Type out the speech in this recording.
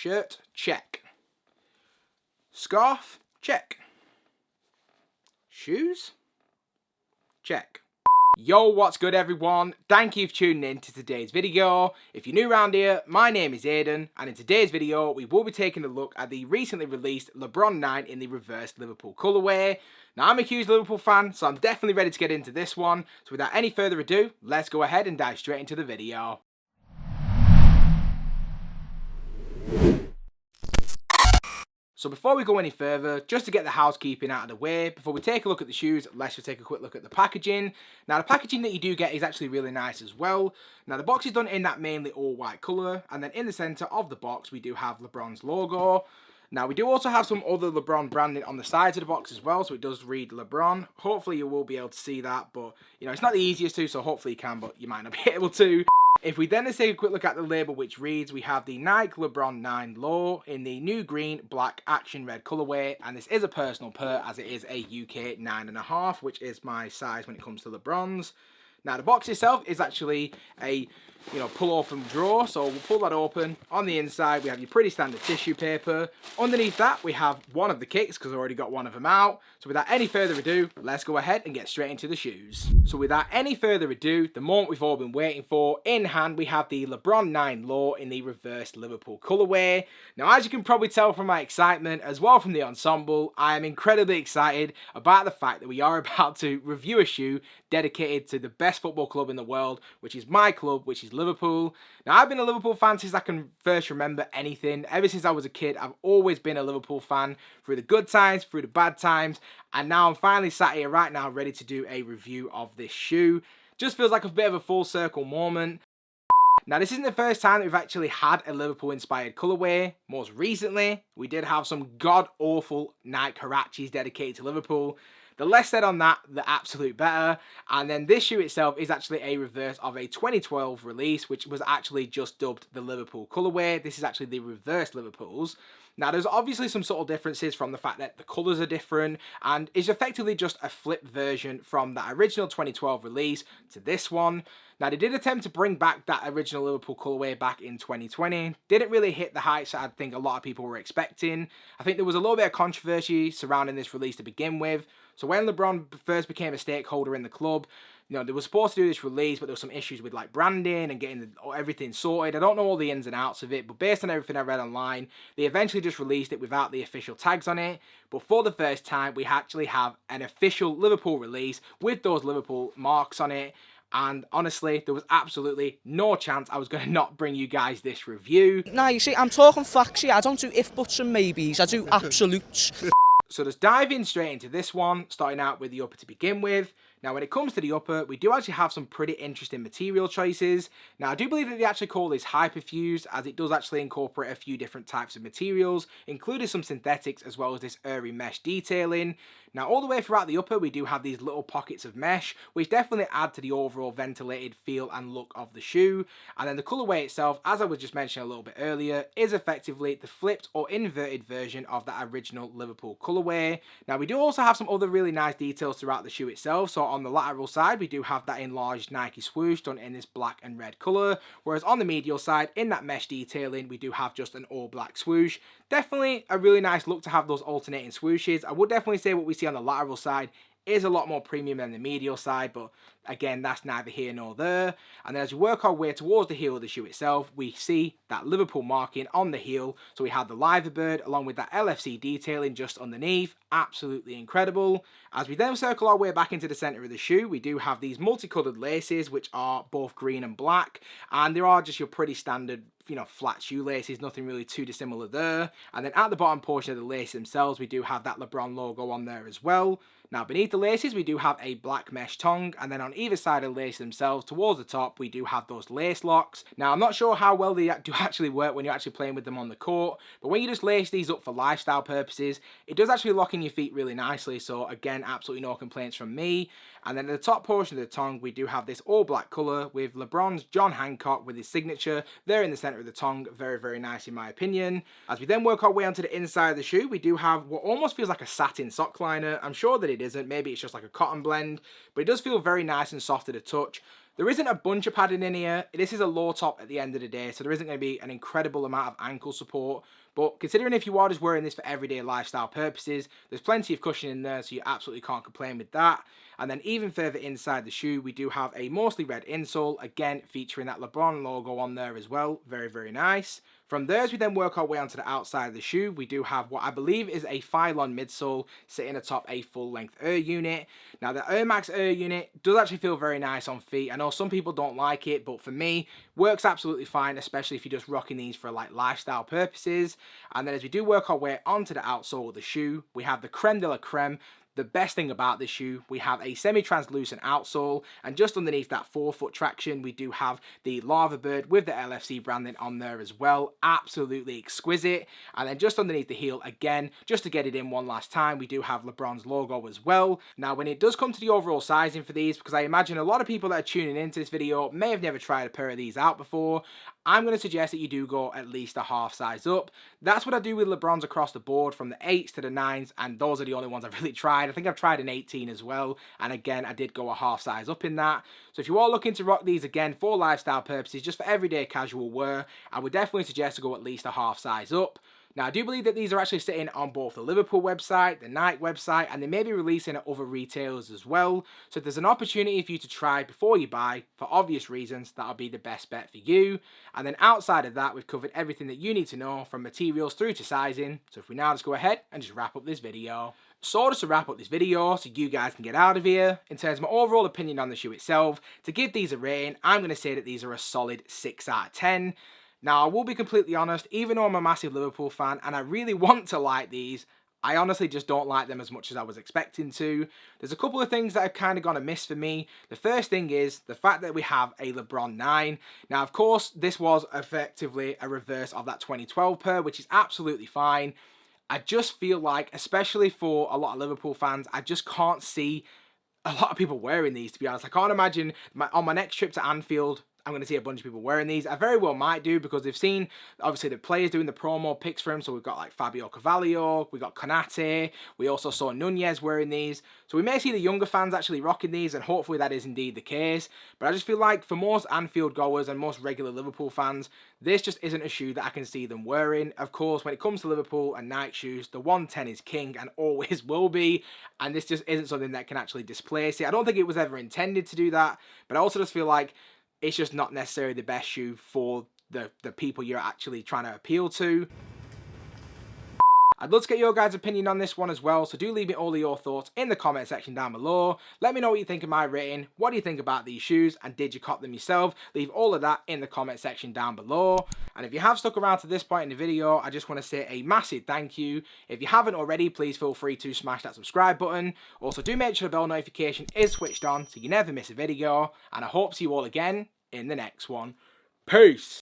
Shirt, check. Scarf, check. Shoes, check. Yo, what's good everyone? Thank you for tuning in to today's video. If you're new around here, my name is Aidan, and in today's video we will be taking a look at the recently released LeBron 9 in the Reverse Liverpool colourway. Now I'm a huge Liverpool fan, so I'm definitely ready to get into this one. So without any further ado, let's go ahead and dive straight into the video. So before we go any further, just to get the housekeeping out of the way, before we take a look at the shoes, let's just take a quick look at the packaging. Now the packaging that you do get is actually really nice as well. Now the box is done in that mainly all white colour, and then in the centre of the box we do have LeBron's logo. Now we do also have some other LeBron branding on the sides of the box as well, so it does read LeBron. Hopefully you will be able to see that, but you know, it's not the easiest to, so hopefully you can, but you might not be able to. If we then take a quick look at the label, which reads, we have the Nike LeBron 9 low in the new green, black, action red colourway, and this is a personal pair as it is a UK 9.5, which is my size when it comes to LeBrons. Now the box itself is actually a pull open drawer, so we'll pull that open. On the inside we have your pretty standard tissue paper. Underneath that we have one of the kicks because I already got one of them out. So without any further ado, let's go ahead and get straight into the shoes. So without any further ado, the moment we've all been waiting for, in hand we have the LeBron 9 low in the Reverse Liverpool colourway. Now as you can probably tell from my excitement as well from the ensemble, I am incredibly excited about the fact that we are about to review a shoe dedicated to the best football club in the world, which is my club, which is Liverpool. Now I've been a Liverpool fan since I can first remember anything. Ever since I was a kid, I've always been a Liverpool fan, through the good times, through the bad times, and now I'm finally sat here right now ready to do a review of this shoe. Just feels like a bit of a full circle moment. Now this isn't the first time that we've actually had a Liverpool inspired colourway. Most recently, we did have some god awful Nike Huaraches dedicated to Liverpool. The less said on that, the absolute better. And then this shoe itself is actually a reverse of a 2012 release, which was actually just dubbed the Liverpool colourway. This is actually the Reverse Liverpools. Now there's obviously some subtle differences from the fact that the colours are different, and it's effectively just a flipped version from that original 2012 release to this one. Now they did attempt to bring back that original Liverpool colourway back in 2020. Didn't really hit the heights that I think a lot of people were expecting. I think there was a little bit of controversy surrounding this release to begin with. So when LeBron first became a stakeholder in the club, they were supposed to do this release, but there were some issues with like branding and getting everything sorted. I don't know all the ins and outs of it, but based on everything I read online, they eventually just released it without the official tags on it. But for the first time, we actually have an official Liverpool release with those Liverpool marks on it. And honestly, there was absolutely no chance I was going to not bring you guys this review. Now, you see, I'm talking facts here. I don't do if, buts and maybes. I do absolutes. So let's dive in straight into this one, starting out with the upper to begin with. Now, when it comes to the upper, we do actually have some pretty interesting material choices. Now, I do believe that they actually call this hyperfused, as it does actually incorporate a few different types of materials, including some synthetics as well as this airy mesh detailing. Now, all the way throughout the upper, we do have these little pockets of mesh, which definitely add to the overall ventilated feel and look of the shoe. And then the colourway itself, as I was just mentioning a little bit earlier, is effectively the flipped or inverted version of that original Liverpool colourway. Now, we do also have some other really nice details throughout the shoe itself. So on the lateral side, we do have that enlarged Nike swoosh done in this black and red colour, whereas on the medial side, in that mesh detailing, we do have just an all black swoosh. Definitely a really nice look to have those alternating swooshes. I would definitely say what we see on the lateral side is a lot more premium than the medial side, but again, that's neither here nor there. And then as we work our way towards the heel of the shoe itself, we see that Liverpool marking on the heel. So we have the Liver Bird along with that LFC detailing just underneath. Absolutely incredible. As we then circle our way back into the center of the shoe, we do have these multicolored laces, which are both green and black. And there are just your pretty standard flat shoelaces, nothing really too dissimilar there. And then at the bottom portion of the lace themselves, we do have that LeBron logo on there as well. Now beneath the laces, we do have a black mesh tongue, and then on either side of the lace themselves, towards the top, we do have those lace locks. Now I'm not sure how well they do actually work when you're actually playing with them on the court, but when you just lace these up for lifestyle purposes, it does actually lock in your feet really nicely. So again, absolutely no complaints from me. And then at the top portion of the tongue, we do have this all black colour with LeBron's John Hancock with his signature there in the centre of the tongue. Very, very nice in my opinion. As we then work our way onto the inside of the shoe, we do have what almost feels like a satin sock liner. I'm sure that it isn't. Maybe it's just like a cotton blend, but it does feel very nice and soft to the touch. There isn't a bunch of padding in here. This is a low top at the end of the day, so there isn't going to be an incredible amount of ankle support. But considering if you are just wearing this for everyday lifestyle purposes, there's plenty of cushion in there, so you absolutely can't complain with that. And then even further inside the shoe, we do have a mostly red insole, again featuring that LeBron logo on there as well. Very, very nice. From there, as we then work our way onto the outside of the shoe, we do have what I believe is a Phylon midsole sitting atop a full-length Air unit. Now, the Air Max Air unit does actually feel very nice on feet. I know some people don't like it, but for me, works absolutely fine, especially if you're just rocking these for like lifestyle purposes. And then as we do work our way onto the outsole of the shoe, we have the creme de la creme. The best thing about this shoe, we have a semi-translucent outsole, and just underneath that forefoot traction, we do have the Lava Bird with the LFC branding on there as well. Absolutely exquisite. And then just underneath the heel, again, just to get it in one last time, we do have LeBron's logo as well. Now, when it does come to the overall sizing for these, because I imagine a lot of people that are tuning into this video may have never tried a pair of these out before, I'm going to suggest that you do go at least a half size up. That's what I do with LeBrons across the board, from the 8s to the 9s, and those are the only ones I've really tried. I think I've tried an 18 as well, and again, I did go a half size up in that. So if you are looking to rock these again for lifestyle purposes, just for everyday casual wear, I would definitely suggest to go at least a half size up. Now, I do believe that these are actually sitting on both the Liverpool website, the Nike website, and they may be releasing at other retailers as well. So if there's an opportunity for you to try before you buy, for obvious reasons, that'll be the best bet for you. And then outside of that, we've covered everything that you need to know, from materials through to sizing. So if we now just go ahead and just wrap up this video. So just to wrap up this video, so you guys can get out of here, in terms of my overall opinion on the shoe itself, to give these a rating, I'm going to say that these are a solid 6 out of 10. Now, I will be completely honest, even though I'm a massive Liverpool fan and I really want to like these, I honestly just don't like them as much as I was expecting to. There's a couple of things that have kind of gone amiss for me. The first thing is the fact that we have a LeBron 9. Now, of course, this was effectively a reverse of that 2012 pair, which is absolutely fine. I just feel like, especially for a lot of Liverpool fans, I just can't see a lot of people wearing these, to be honest. I can't imagine on my next trip to Anfield, I'm going to see a bunch of people wearing these. I very well might do, because they've seen, obviously, the players doing the promo pics for him. So we've got like Fabio Carvalho, we got Konate, we also saw Nunez wearing these. So we may see the younger fans actually rocking these, and hopefully that is indeed the case. But I just feel like for most Anfield goers and most regular Liverpool fans, this just isn't a shoe that I can see them wearing. Of course, when it comes to Liverpool and Nike shoes, the 110 is king and always will be. And this just isn't something that can actually displace it. I don't think it was ever intended to do that. But I also just feel like it's just not necessarily the best shoe for the people you're actually trying to appeal to. I'd love to get your guys' opinion on this one as well, so do leave me all of your thoughts in the comment section down below. Let me know what you think of my rating, what do you think about these shoes, and did you cop them yourself? Leave all of that in the comment section down below. And if you have stuck around to this point in the video, I just want to say a massive thank you. If you haven't already, please feel free to smash that subscribe button. Also, do make sure the bell notification is switched on so you never miss a video, and I hope to see you all again in the next one. Peace!